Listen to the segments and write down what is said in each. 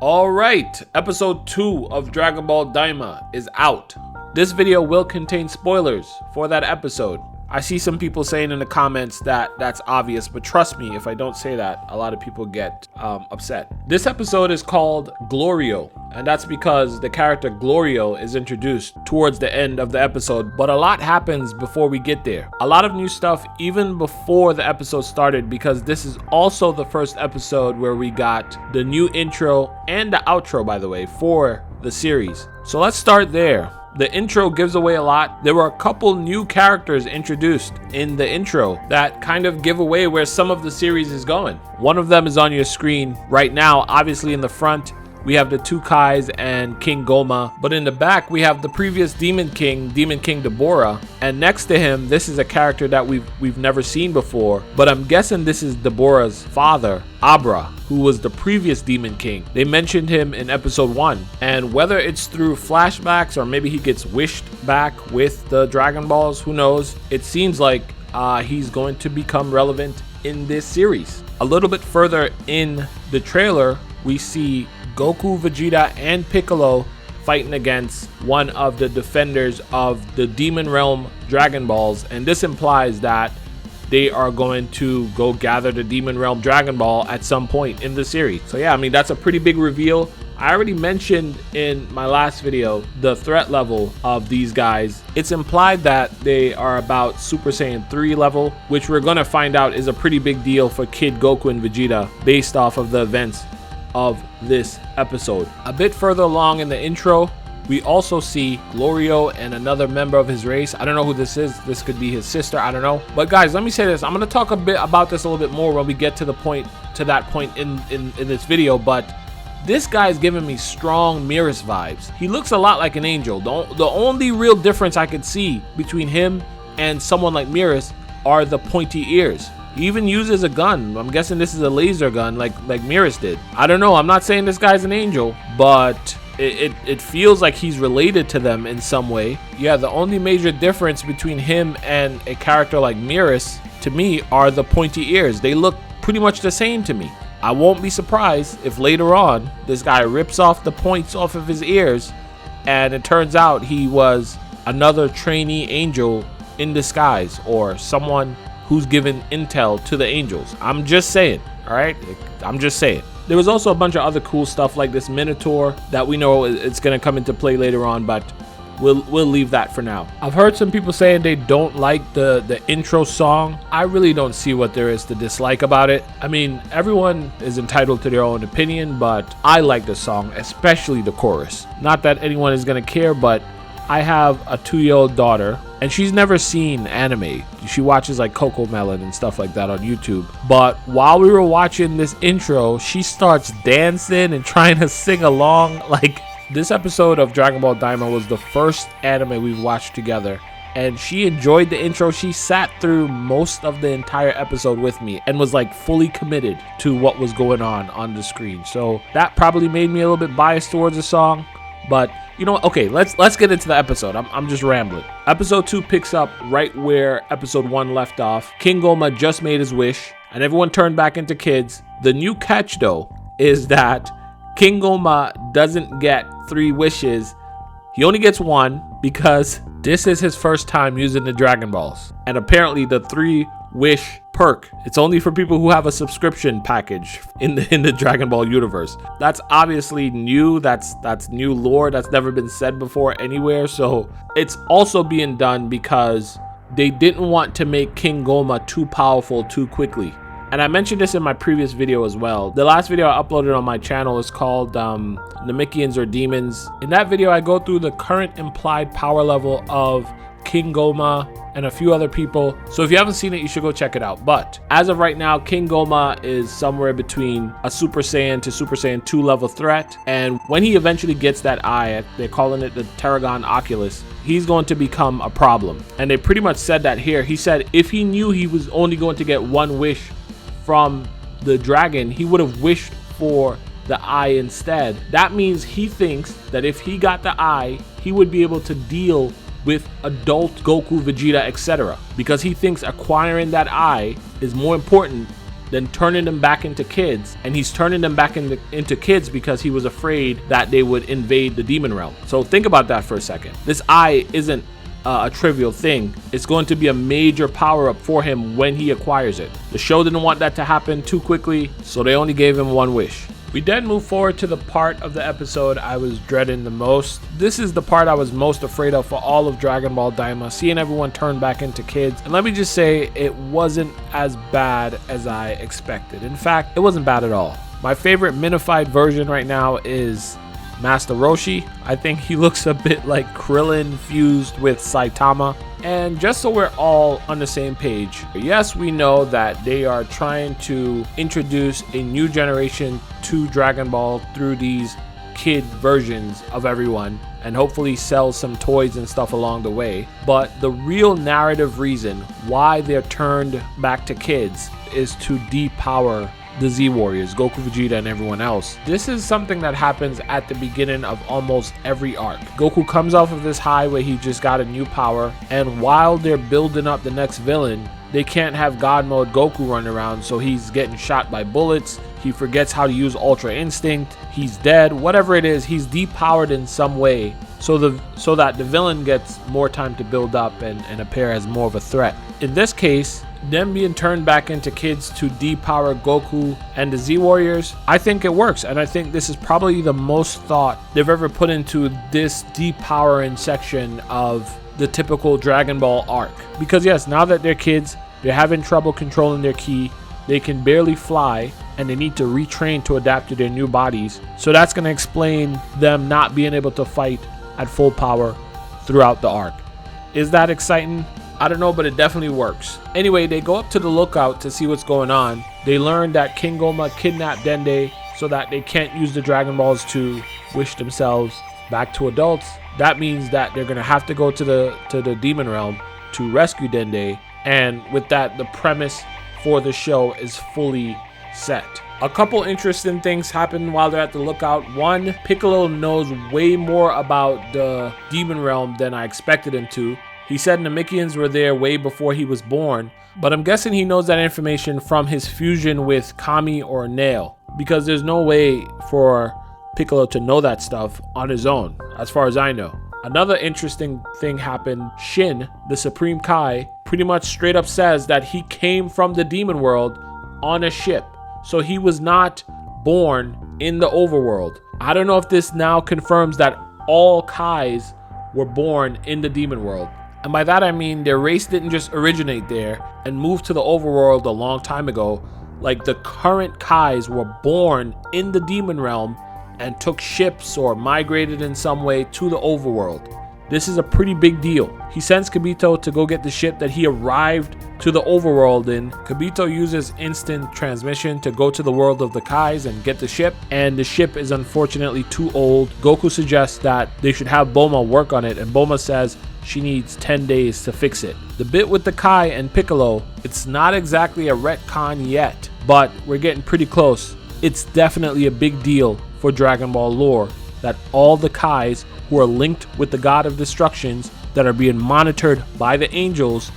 Alright, episode 2 of Dragon Ball Daima is out. This video will contain spoilers for that episode. I see some people saying in the comments that that's obvious, but trust me, if I don't say that, a lot of people get upset. This episode is called Glorio, and that's because the character Glorio is introduced towards the end of the episode, but a lot happens before we get there. A lot of new stuff even before the episode started, because this is also the first episode where we got the new intro and the outro, by the way, for the series. So let's start there. The intro gives away a lot. There were a couple new characters introduced in the intro that kind of give away where some of the series is going. One of them is on your screen right now. Obviously in the front, we have the two Kais and King Goma, but in the back we have the previous Demon King Deborah, and next to him, this is a character that we've never seen before, but I'm guessing this is Deborah's father, Abra, who was the previous Demon King. They mentioned him in episode 1, and whether it's through flashbacks or maybe he gets wished back with the Dragon Balls, who knows? It seems like he's going to become relevant in this series. A little bit further in the trailer, we see Goku, Vegeta, and Piccolo fighting against one of the defenders of the Demon Realm Dragon Balls, and this implies that they are going to go gather the Demon Realm Dragon Ball at some point in the series. So yeah, I mean, that's a pretty big reveal. I already mentioned in my last video the threat level of these guys. It's implied that they are about Super Saiyan 3 level, which we're gonna find out is a pretty big deal for Kid Goku and Vegeta based off of the events of this episode. A bit further along in the intro, we also see Glorio and another member of his race. I don't know who this is. This could be his sister. I don't know. But guys, let me say this. I'm going to talk a bit about this a little bit more when we get to that point in this video. But this guy's giving me strong Mirror's vibes. He looks a lot like an angel. The only real difference I could see between him and someone like Mirror's are the pointy ears. He even uses a gun. I'm guessing this is a laser gun like Mirror's did. I don't know. I'm not saying this guy's an angel, but it feels like he's related to them in some way. Yeah, the only major difference between him and a character like Mirror's, to me, are the pointy ears. They look pretty much the same to me. I won't be surprised if later on this guy rips off the points off of his ears and it turns out he was another trainee angel in disguise, or someone who's given intel to the angels. I'm just saying, all right? I'm just saying. There was also a bunch of other cool stuff like this Minotaur that we know it's going to come into play later on, but we'll leave that for now. I've heard some people saying they don't like the intro song. I really don't see what there is to dislike about it. I mean, everyone is entitled to their own opinion, but I like the song, especially the chorus. Not that anyone is going to care, but I have a 2-year-old daughter, and she's never seen anime. She watches like Coco Melon and stuff like that on YouTube. But while we were watching this intro, she starts dancing and trying to sing along. Like, this episode of Dragon Ball Daima was the first anime we've watched together, and she enjoyed the intro. She sat through most of the entire episode with me and was like fully committed to what was going on the screen. So that probably made me a little bit biased towards the song, but you know what? Okay, let's get into the episode. I'm just rambling. Episode 2 picks up right where episode 1 left off. King Goma just made his wish, and everyone turned back into kids. The new catch, though, is that King Goma doesn't get 3 wishes. He only gets 1 because this is his first time using the Dragon Balls. And apparently the 3-wish perk, it's only for people who have a subscription package in the Dragon Ball universe. That's obviously new. That's new lore that's never been said before anywhere. So it's also being done because they didn't want to make King Goma too powerful too quickly. And I mentioned this in my previous video as well. The last video I uploaded on my channel is called Namekians or Demons. In that video, I go through the current implied power level of King Goma and a few other people. So if you haven't seen it, you should go check it out. But as of right now, King Goma is somewhere between a Super Saiyan to Super Saiyan 2 level threat. And when he eventually gets that eye, they're calling it the Terragon Oculus, he's going to become a problem. And they pretty much said that here. He said if he knew he was only going to get 1 wish from the dragon, he would have wished for the eye instead. That means he thinks that if he got the eye, he would be able to deal with adult Goku, Vegeta, etc. Because he thinks acquiring that eye is more important then turning them back into kids. And he's turning them back into kids because he was afraid that they would invade the demon realm. So think about that for a second. This eye isn't a trivial thing. It's going to be a major power up for him when he acquires it. The show didn't want that to happen too quickly, so they only gave him one wish. We then move forward to the part of the episode I was dreading the most. This is the part I was most afraid of for all of Dragon Ball Daima, seeing everyone turn back into kids. And let me just say, it wasn't as bad as I expected. In fact, it wasn't bad at all. My favorite minified version right now is Master Roshi. I think he looks a bit like Krillin fused with Saitama. And just so we're all on the same page, yes, we know that they are trying to introduce a new generation to Dragon Ball through these kid versions of everyone and hopefully sell some toys and stuff along the way. But the real narrative reason why they're turned back to kids is to depower the Z Warriors, Goku, Vegeta, and everyone else. This is something that happens at the beginning of almost every arc. Goku comes off of this high where he just got a new power, and while they're building up the next villain, they can't have God Mode Goku run around, so he's getting shot by bullets, he forgets how to use Ultra Instinct, he's dead, whatever it is, he's depowered in some way so that the villain gets more time to build up and appear as more of a threat. In this case, them being turned back into kids to depower Goku and the Z Warriors, I think it works, and I think this is probably the most thought they've ever put into this depowering section of the typical Dragon Ball arc. Because yes, now that they're kids, they're having trouble controlling their ki, they can barely fly, and they need to retrain to adapt to their new bodies. So that's going to explain them not being able to fight at full power throughout the arc. Is that exciting? I don't know, but it definitely works. Anyway, they go up to the lookout to see what's going on. They learn that King Goma kidnapped Dende so that they can't use the Dragon Balls to wish themselves back to adults. That means that they're gonna have to go to the demon realm to rescue Dende. And with that, the premise for the show is fully set. A couple interesting things happen while they're at the lookout. One, Piccolo knows way more about the demon realm than I expected him to. He said Namekians were there way before he was born, but I'm guessing he knows that information from his fusion with Kami or Nail, because there's no way for Piccolo to know that stuff on his own, as far as I know. Another interesting thing happened. Shin, the Supreme Kai, pretty much straight up says that he came from the demon world on a ship, so he was not born in the overworld. I don't know if this now confirms that all Kais were born in the demon world. And by that I mean their race didn't just originate there and move to the overworld a long time ago. Like, the current Kais were born in the demon realm and took ships or migrated in some way to the overworld. This is a pretty big deal. He sends Kibito to go get the ship that he arrived to the overworld in. Kibito uses instant transmission to go to the world of the Kais and get the ship, and the ship is unfortunately too old. Goku suggests that they should have Bulma work on it, and Bulma says she needs 10 days to fix it. The bit with the Kai and Piccolo, it's not exactly a retcon yet, but we're getting pretty close. It's definitely a big deal for Dragon Ball lore that all the Kais who are linked with the God of Destructions that are being monitored by the angels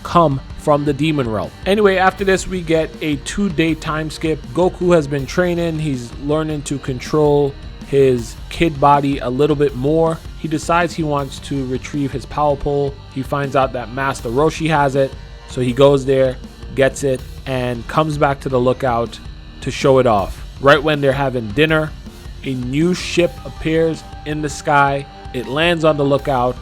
come from the demon realm. Anyway, after this we get a 2-day time skip. Goku has been training, he's learning to control his kid body a little bit more. He decides he wants to retrieve his power pole. He finds out that Master Roshi has it, so he goes there, gets it, and comes back to the lookout to show it off. Right when they're having dinner, a new ship appears in the sky. It lands on the lookout,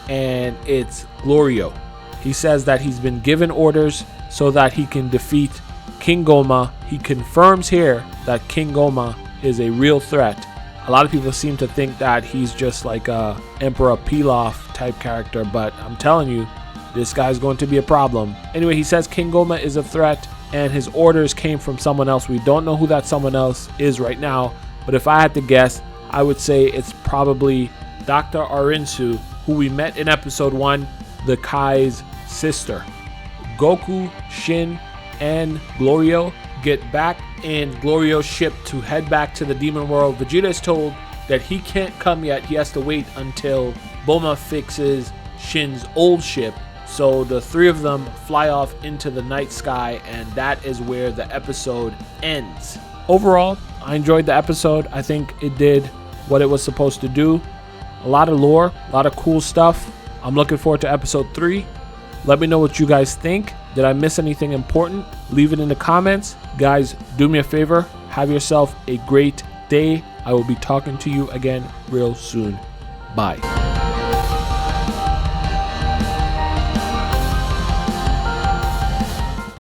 and it's Glorio. He says that he's been given orders so that he can defeat King Goma. He confirms here that King Goma is a real threat. A lot of people seem to think that he's just like a Emperor Pilaf type character, but I'm telling you, this guy's going to be a problem. Anyway, he says King Goma is a threat, and his orders came from someone else. We don't know who that someone else is right now, but if I had to guess, I would say it's probably Dr. Arinsu, who we met in episode 1, the Kai's sister. Goku, Shin, and Glorio get back in Glorio's ship to head back to the demon world. Vegeta is told that he can't come yet. He has to wait until Bulma fixes Shin's old ship So the three of them fly off into the night sky, and that is where the episode ends. Overall, I enjoyed the episode. I think it did what it was supposed to do. A lot of lore, a lot of cool stuff. I'm looking forward to episode 3. Let me know what you guys think. Did I miss anything important? Leave it in the comments. Guys, do me a favor. Have yourself a great day. I will be talking to you again real soon. Bye.